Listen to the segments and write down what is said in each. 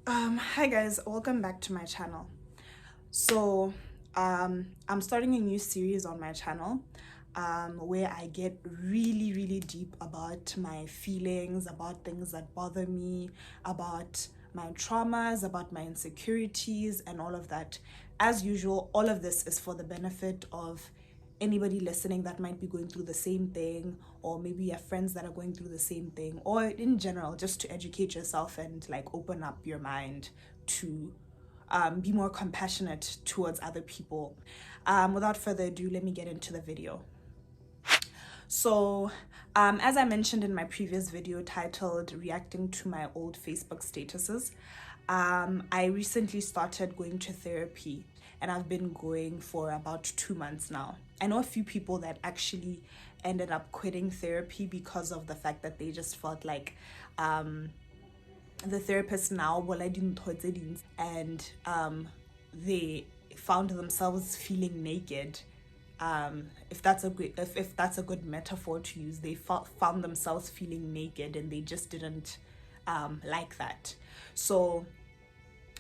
Hi guys, welcome back to my channel. So, I'm starting a new series on my channel where I get really deep about my feelings, about things that bother me, about my traumas, about my insecurities, and all of that. As usual, all of this is for the benefit of anybody listening that might be going through the same thing, or maybe you have friends that are going through the same thing, or in general, just to educate yourself and like open up your mind to be more compassionate towards other people. Without further ado, let me get into the video. So, as I mentioned in my previous video titled Reacting to My Old Facebook Statuses, I recently started going to therapy and I've been going for about 2 months now. I know a few people that actually ended up quitting therapy because of the fact that they just felt like the therapist now and they found themselves feeling naked. If that's a good metaphor to use, they found themselves feeling naked and they just didn't like that. So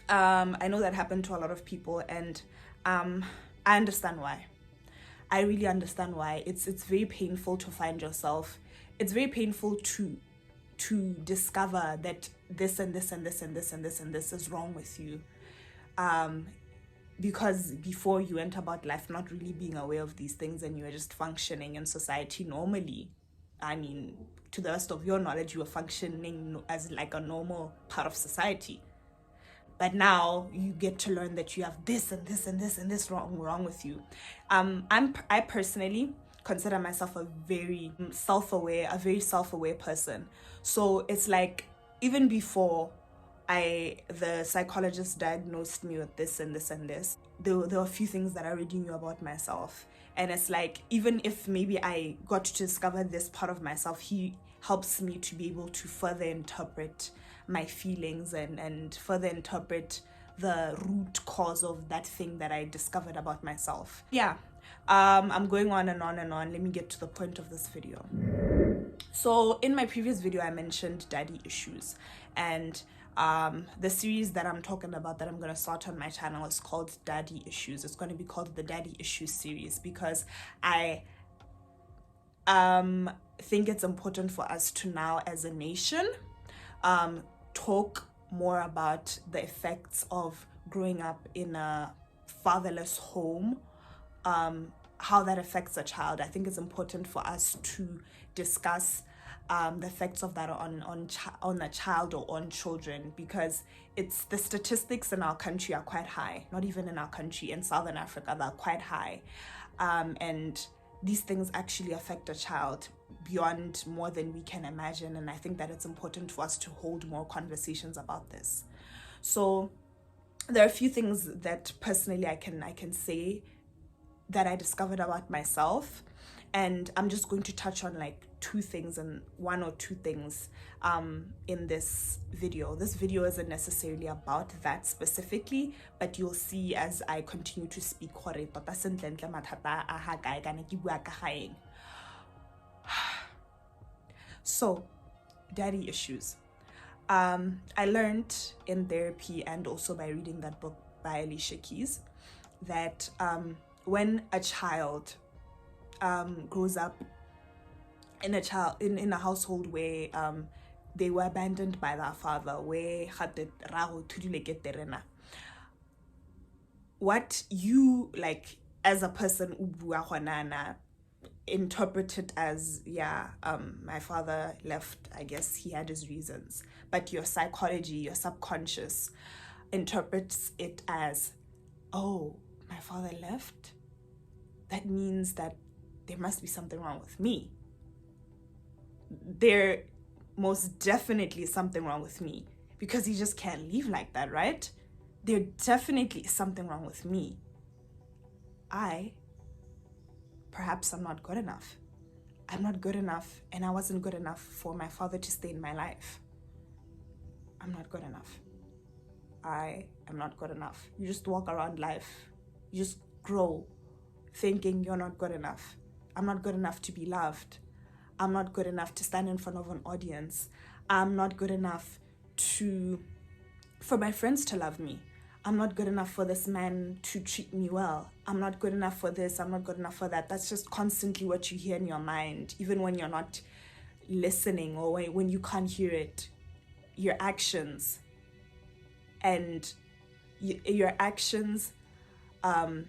I know that happened to a lot of people, and I understand why. I really understand why. It's very painful to find yourself. It's very painful to discover that this and this and this and this and this and this is wrong with you. Because before you went about life not really being aware of these things and you were just functioning in society normally. I mean, to the best of your knowledge, you were functioning as like a normal part of society. But now you get to learn that you have this and this and this and this wrong with you. I personally consider myself a very self-aware person. So it's like even before the psychologist diagnosed me with this and this and this, there were a few things that I already knew about myself. And it's like, even if maybe I got to discover this part of myself, he helps me to be able to further interpret my feelings and further interpret the root cause of that thing that I discovered about myself. Yeah, I'm going on and on and on. Let me get to the point of this video. So in my previous video, I mentioned daddy issues, and the series that I'm talking about that I'm going to start on my channel is called Daddy Issues. It's going to be called the Daddy Issues series because I think it's important for us to now as a nation talk more about the effects of growing up in a fatherless home, how that affects a child. I think it's important for us to discuss the effects of that on a child or on children, because it's the statistics in our country are quite high. Not even in our country, in Southern Africa, they're quite high, and these things actually affect a child beyond more than we can imagine. And I think that it's important for us to hold more conversations about this. So there are a few things that personally I can say that I discovered about myself, and I'm just going to touch on like one or two things in this video. This video isn't necessarily about that specifically, but you'll see as I continue to speak. So, daddy issues. I learned in therapy and also by reading that book by Alicia Keys that when a child grows up in a household where they were abandoned by their father, where what you like as a person interpret it as, my father left, I guess he had his reasons, but your psychology, your subconscious interprets it as, oh, my father left, that means that there must be something wrong with me. There most definitely is something wrong with me, because he just can't leave like that, right? There definitely is something wrong with me. Perhaps I'm not good enough. I'm not good enough, and I wasn't good enough for my father to stay in my life. I'm not good enough. I am not good enough. You just walk around life, you just grow thinking you're not good enough. I'm not good enough to be loved. I'm not good enough to stand in front of an audience. I'm not good enough to for my friends to love me. I'm not good enough for this man to treat me well. I'm not good enough for this. I'm not good enough for that. That's just constantly what you hear in your mind, even when you're not listening or when you can't hear it. Your actions and your actions are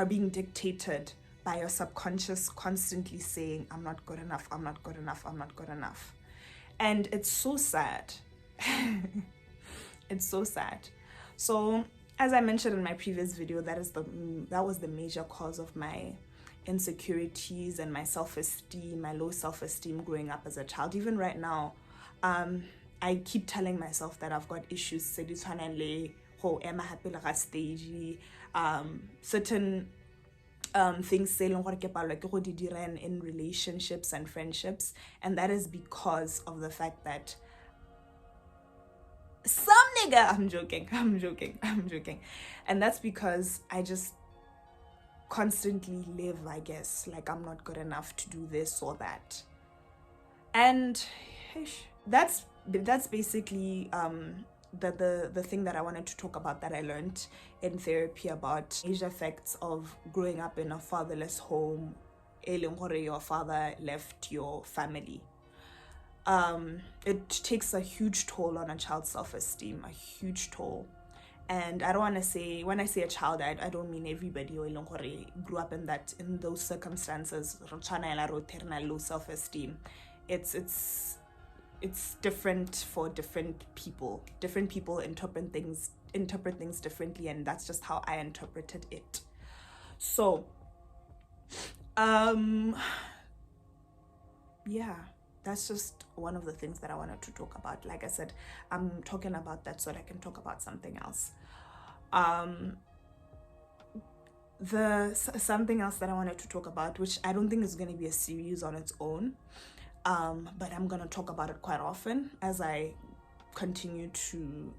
being dictated by your subconscious constantly saying, I'm not good enough, I'm not good enough, I'm not good enough. And it's so sad. It's so sad. So as I mentioned in my previous video, that was the major cause of my insecurities and my self-esteem, my low self-esteem growing up as a child. Even right now, I keep telling myself that I've got issues certain things in relationships and friendships, and that is because of the fact that I'm joking, and that's because I just constantly live, I guess, like I'm not good enough to do this or that. And that's basically the thing that I wanted to talk about, that I learned in therapy, about major effects of growing up in a fatherless home. Your father left your family. It takes a huge toll on a child's self-esteem, a huge toll. And I don't want to say, when I say a child, I don't mean everybody who grew up in those circumstances, low self-esteem. It's different for different people. Different people interpret things differently, and that's just how I interpreted it. So yeah, that's just one of the things that I wanted to talk about. Like I said, I'm talking about that so that I can talk about something else. Something else that I wanted to talk about, which I don't think is going to be a series on its own, but I'm going to talk about it quite often as I continue to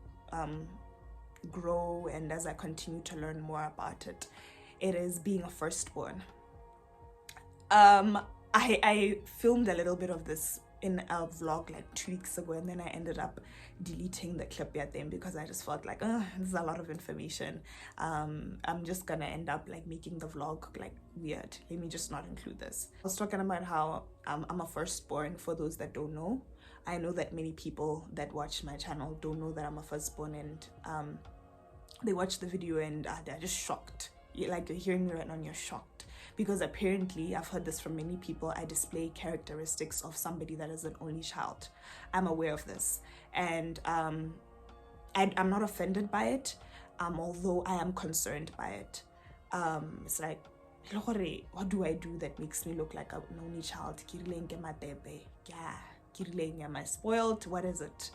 grow and as I continue to learn more about it. It is being a firstborn. I filmed a little bit of this in a vlog like 2 weeks ago, and then I ended up deleting the clip at them because I just felt like, this is a lot of information. I'm just gonna end up like making the vlog like weird. Let me just not include this. I was talking about how I'm a firstborn. For those that don't know, I know that many people that watch my channel don't know that I'm a firstborn, and they watch the video and they're just shocked. Like, you're hearing me right now and you're shocked, because apparently, I've heard this from many people, I display characteristics of somebody that is an only child. I'm aware of this, and I'm not offended by it, although I am concerned by it. It's like, what do I do that makes me look like an only child? Am I spoiled? What is it?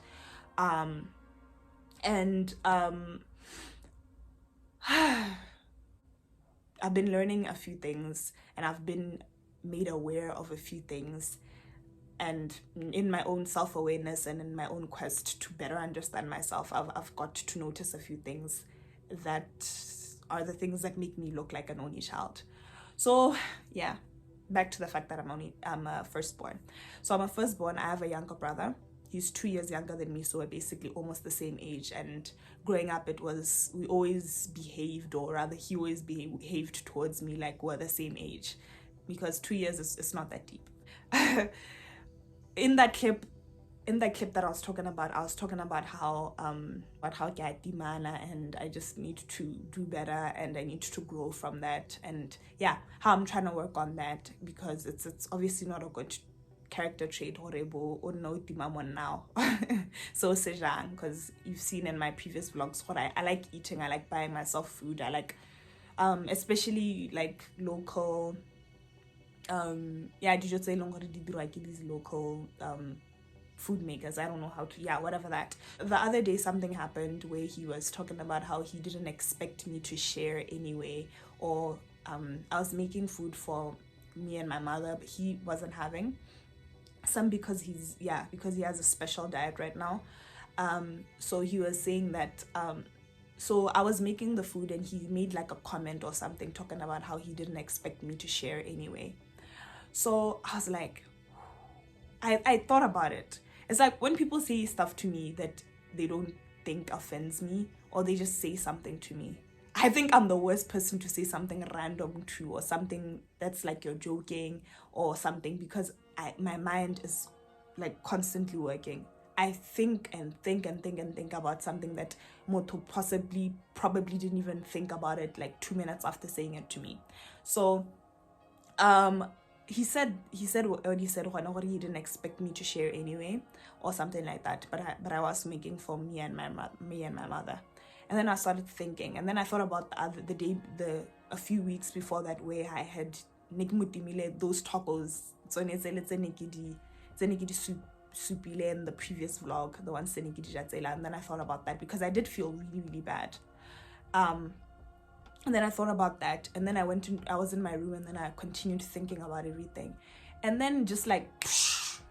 I've been learning a few things, and I've been made aware of a few things, and in my own self-awareness and in my own quest to better understand myself, I've got to notice a few things that are the things that make me look like an only child. So yeah, back to the fact that I'm a firstborn. So I'm a firstborn. I have a younger brother. He's 2 years younger than me, so we're basically almost the same age. And growing up, we always behaved, or rather he always behaved towards me like we're the same age, because 2 years is not that deep. In that clip that I was talking about how and I just need to do better, and I need to grow from that, and yeah, how I'm trying to work on that, because it's obviously not a good character trait or no now. So sejang, because you've seen in my previous vlogs what I like eating. I like buying myself food. I like especially like local these local food makers. I don't know how to, whatever that. The other day something happened where he was talking about how he didn't expect me to share anyway, or I was making food for me and my mother, but he wasn't having some because he has a special diet right now. So he was saying that so I was making the food, and he made like a comment or something talking about how he didn't expect me to share anyway. So I was like, I thought about it. It's like when people say stuff to me that they think offends me, or they just say something to me. I think I'm the worst person to say something random to, or something that's like you're joking or something, because my mind is like constantly working. I think and think and think and think about something that Moto probably didn't even think about it like 2 minutes after saying it to me. So he said what he said what he didn't expect me to share anyway, or something like that, but I was making for me and my mother. And then I started thinking, and then I thought about a few weeks before that, where I had those tacos. So let's soupile in the previous vlog, the one and then I thought about that because I did feel really, really bad. And then I thought about that, and then I was in my room, and then I continued thinking about everything. And then just like,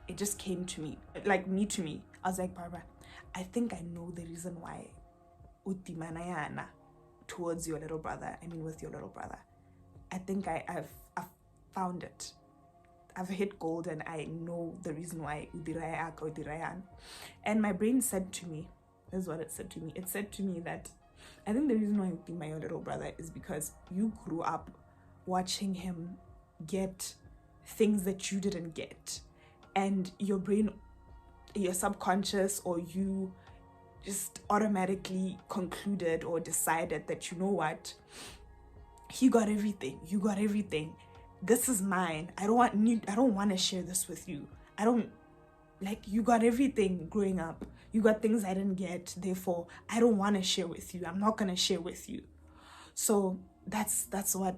it just came to me, like to me. I was like, Barbara, I think I know the reason why utimanayana towards your little brother, with your little brother. I think I've found it. I've hit gold, and I know the reason why udirayan. And my brain said to me, this is what it said to me. It said to me that I think the reason why you think my little brother is because you grew up watching him get things that you didn't get. And your brain, your subconscious, or you just automatically concluded or decided that, you know what, he got everything, you got everything, this is mine, I don't want to share this with you. You got everything growing up, you got things I didn't get, therefore I don't want to share with you, I'm not going to share with you. So that's what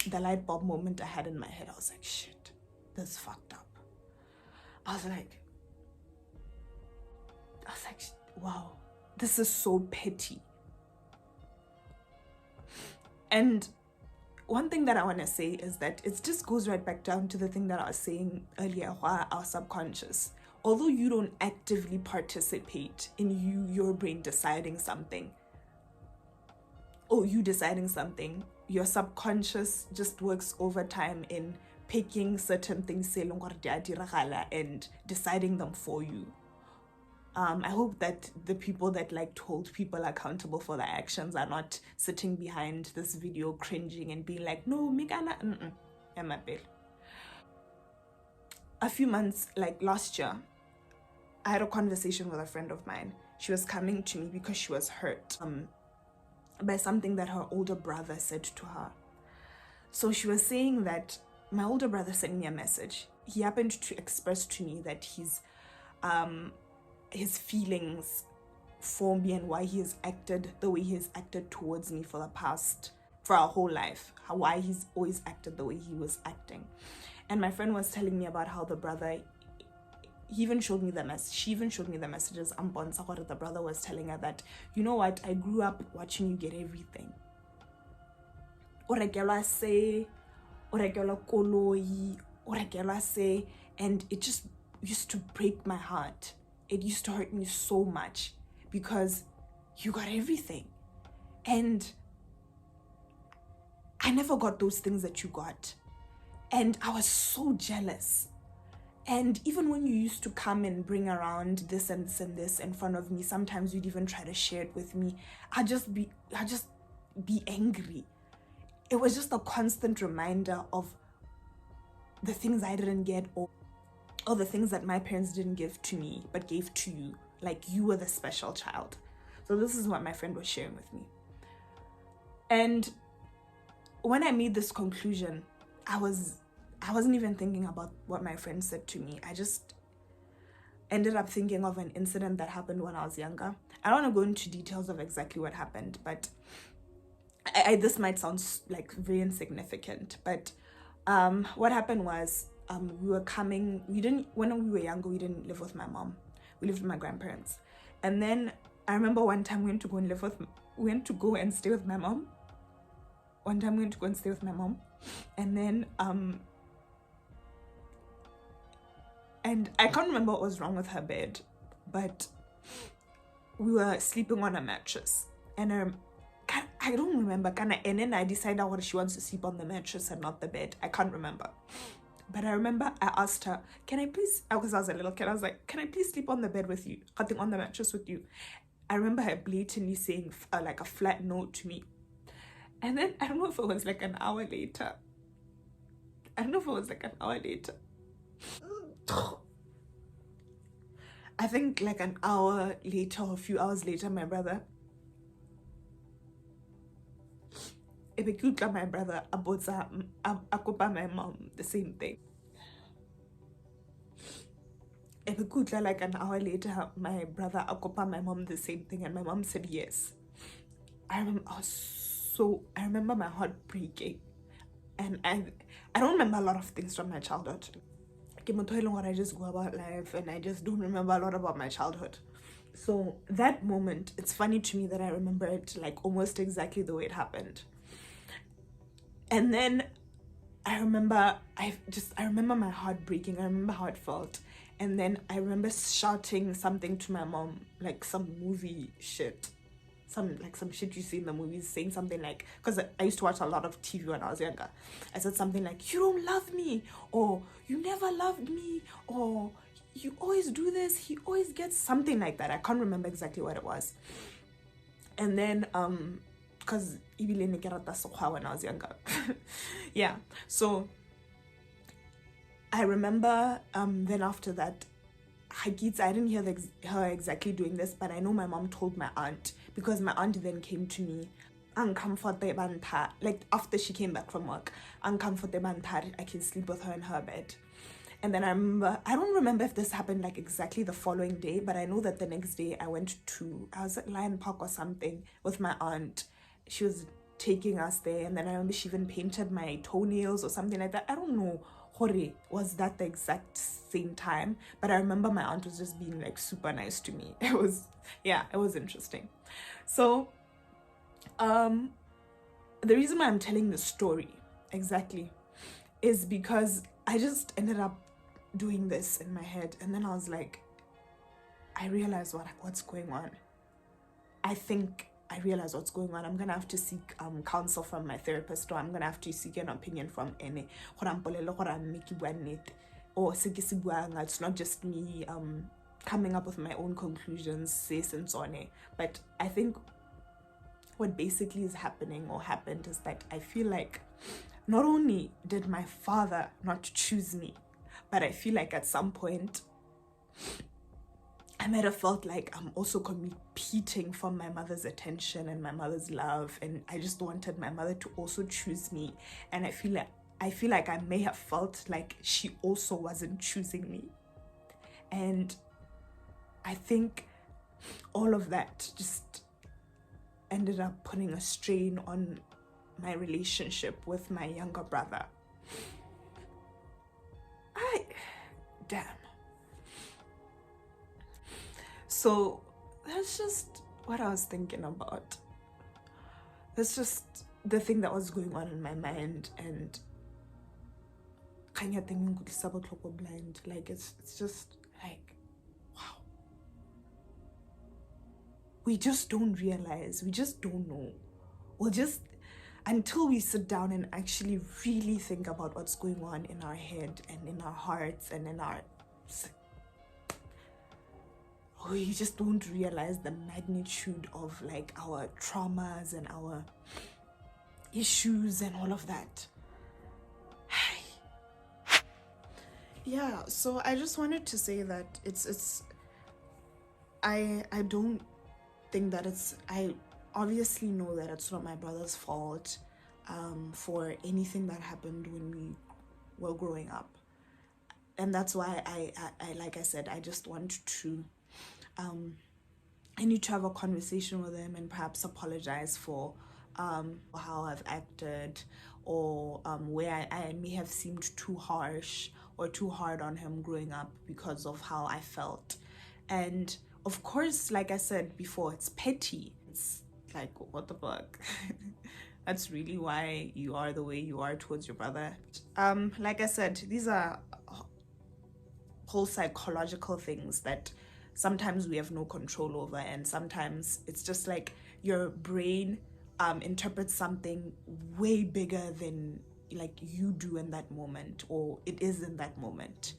the light bulb moment I had in my head. I was like, shit, this is fucked up. I was like, wow, this is so petty. And one thing that I want to say is that it just goes right back down to the thing that I was saying earlier, our subconscious. Although you don't actively participate in your brain deciding something, or you deciding something, your subconscious just works overtime in picking certain things and deciding them for you. I hope that the people that hold people accountable for their actions are not sitting behind this video cringing and being like, no, Migana, a few months, last year, I had a conversation with a friend of mine. She was coming to me because she was hurt by something that her older brother said to her. So she was saying that my older brother sent me a message. He happened to express to me that his feelings for me and why he has acted the way he has acted towards me for our whole life, why he's always acted the way he was acting. And my friend was telling me about how the brother, she even showed me the messages. The brother was telling her that, you know what, I grew up watching you get everything. And it just used to break my heart. It used to hurt me so much because you got everything. And I never got those things that you got. And I was so jealous. And even when you used to come and bring around this and this and this in front of me, sometimes you'd even try to share it with me. I'd just be angry. It was just a constant reminder of the things I didn't get, or the things that my parents didn't give to me but gave to you. Like, you were the special child. So this is what my friend was sharing with me. And when I made this conclusion, I wasn't even thinking about what my friend said to me. I just ended up thinking of an incident that happened when I was younger. I don't want to go into details of exactly what happened, but this might sound very insignificant, but what happened was, when we were younger, we didn't live with my mom. We lived with my grandparents. And then I remember one time we went to go and stay with my mom. And then and I can't remember what was wrong with her bed, but we were sleeping on a mattress, and I don't remember, and then I decided what she wants to sleep on the mattress and not the bed. I can't remember. But I remember I asked her, can I please, because I was a little kid, I was like, can I please sleep on the bed with you? On the mattress with you? I remember her blatantly saying like a flat no to me. And then I don't know if it was like an hour later. I think like an hour later or a few hours later, my brother akopa my mom the same thing. Like an hour later, my brother akopa my mom the same thing, and my mom said yes. I remember my heart breaking, and I don't remember a lot of things from my childhood. I just go about life, and I just don't remember a lot about my childhood. So that moment, it's funny to me that I remember it like almost exactly the way it happened. And then I remember my heart breaking. I remember how it felt. And then I remember shouting something to my mom, like some movie shit. Some shit you see in the movies, saying something like, because I used to watch a lot of TV when I was younger. I said something like, you don't love me, or you never loved me, or you always do this, he always gets something like that. I can't remember exactly what it was. And then because when I was younger. Yeah, so I remember then after that, I didn't hear her exactly doing this, but I know my mom told my aunt, because my aunt then came to me, like after she came back from work, I can sleep with her in her bed. And then I don't remember if this happened like exactly the following day, but I know that the next day I was at Lion Park or something with my aunt. She was taking us there, and then I remember she even painted my toenails or something like that. I don't know, was that the exact same time, but I remember my aunt was just being like super nice to me. It was interesting. So the reason why I'm telling this story exactly is because I just ended up doing this in my head, and then I was like, I realized what's going on. I think I realize what's going on. I'm gonna have to seek counsel from my therapist, or I'm gonna have to seek an opinion from any. Or it's not just me coming up with my own conclusions, but I think what basically is happening or happened is that I feel like not only did my father not choose me, but I feel like at some point I might have felt like I'm also competing for my mother's attention and my mother's love, and I just wanted my mother to also choose me. And I feel like I may have felt like she also wasn't choosing me. And I think all of that just ended up putting a strain on my relationship with my younger brother. Damn. So that's just what I was thinking about. That's just the thing that was going on in my mind, and blind. Like it's just like, wow. We just don't realize, we just don't know. We'll just, until we sit down and actually really think about what's going on in our head and in our hearts and in our, we just don't realize the magnitude of like our traumas and our issues and all of that. Yeah, so I just wanted to say that I don't think that I obviously know that it's not my brother's fault for anything that happened when we were growing up. And that's why I like I said, I just want to I need to have a conversation with him and perhaps apologize for how I've acted, or where I may have seemed too harsh or too hard on him growing up because of how I felt. And of course, like I said before, it's petty. It's like, what the fuck? That's really why you are the way you are towards your brother. Like I said, these are whole psychological things that sometimes we have no control over, and sometimes it's just like your brain interprets something way bigger than like you do in that moment, or it is in that moment.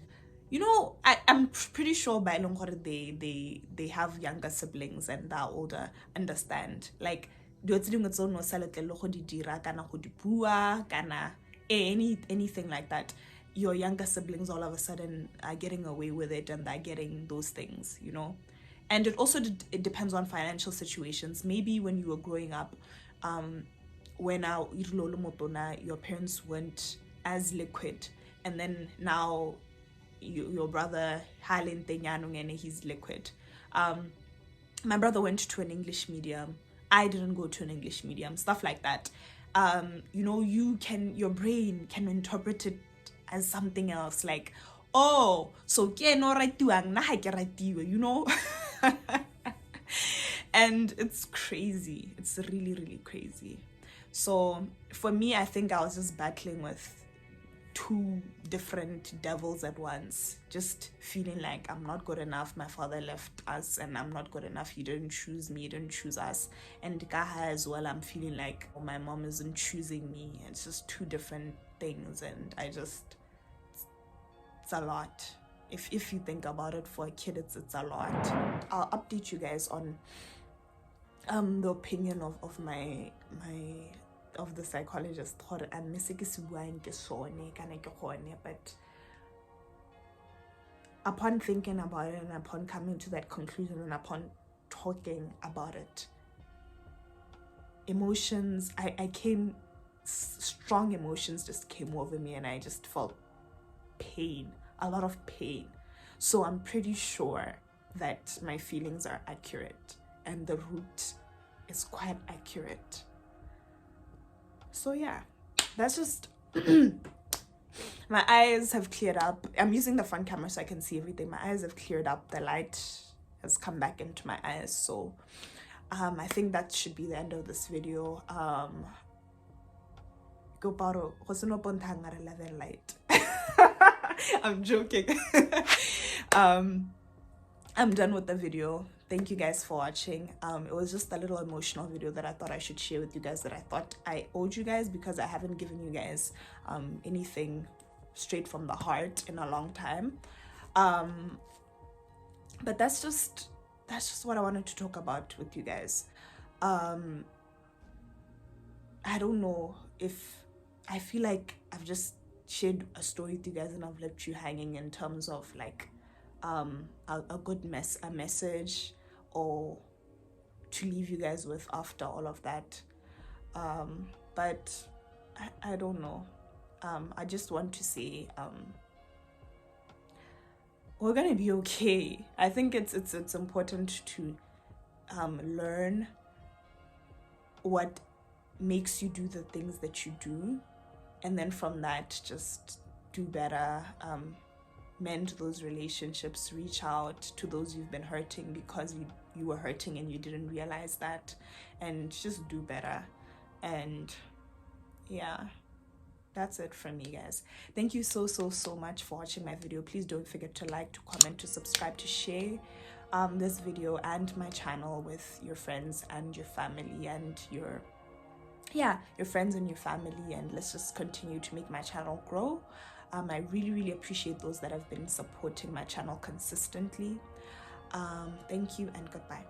I'm pretty sure by long they have younger siblings and they're older, understand. Like anything like that. Your younger siblings all of a sudden are getting away with it and they're getting those things, And it also it depends on financial situations. Maybe when you were growing up, when your parents weren't as liquid, and then now your brother he's liquid. My brother went to an English medium. I didn't go to an English medium. Stuff like that. Your brain can interpret it as something else, like, oh, so and it's crazy. It's really, really crazy. So for me, I think I was just battling with two different devils at once, just feeling like I'm not good enough, my father left us, and I'm not good enough, he didn't choose me, he didn't choose us. And Gaha as well, I'm feeling like my mom isn't choosing me. It's just two different things, and it's a lot. If you think about it, for a kid, it's a lot. I'll update you guys on the opinion of my of the psychologist, but upon thinking about it and upon coming to that conclusion and upon talking about it, emotions, strong emotions just came over me, and I just felt pain, a lot of pain. So I'm pretty sure that my feelings are accurate and the root is quite accurate. So yeah, that's just my eyes have cleared up. I'm using the front camera so I can see everything. My eyes have cleared up. The light has come back into my eyes. So I think that should be the end of this video. Go paro light. I'm joking. I'm done with the video. Thank you guys for watching. It was just a little emotional video that I thought I should share with you guys, that I thought I owed you guys, because I haven't given you guys anything straight from the heart in a long time. But that's just what I wanted to talk about with you guys. I don't know, if I feel like I've just shared a story with you guys and I've left you hanging in terms of like a message, or to leave you guys with after all of that. But I don't know. I just want to say we're gonna be okay. I think it's important to learn what makes you do the things that you do, and then from that just do better, mend those relationships, reach out to those you've been hurting because you were hurting and you didn't realize that, and just do better. And yeah, that's it from me, guys. Thank you so much for watching my video. Please don't forget to like, to comment, to subscribe, to share this video and my channel with your friends and your family and your friends and your family, and let's just continue to make my channel grow. I really appreciate those that have been supporting my channel consistently. Thank you and goodbye.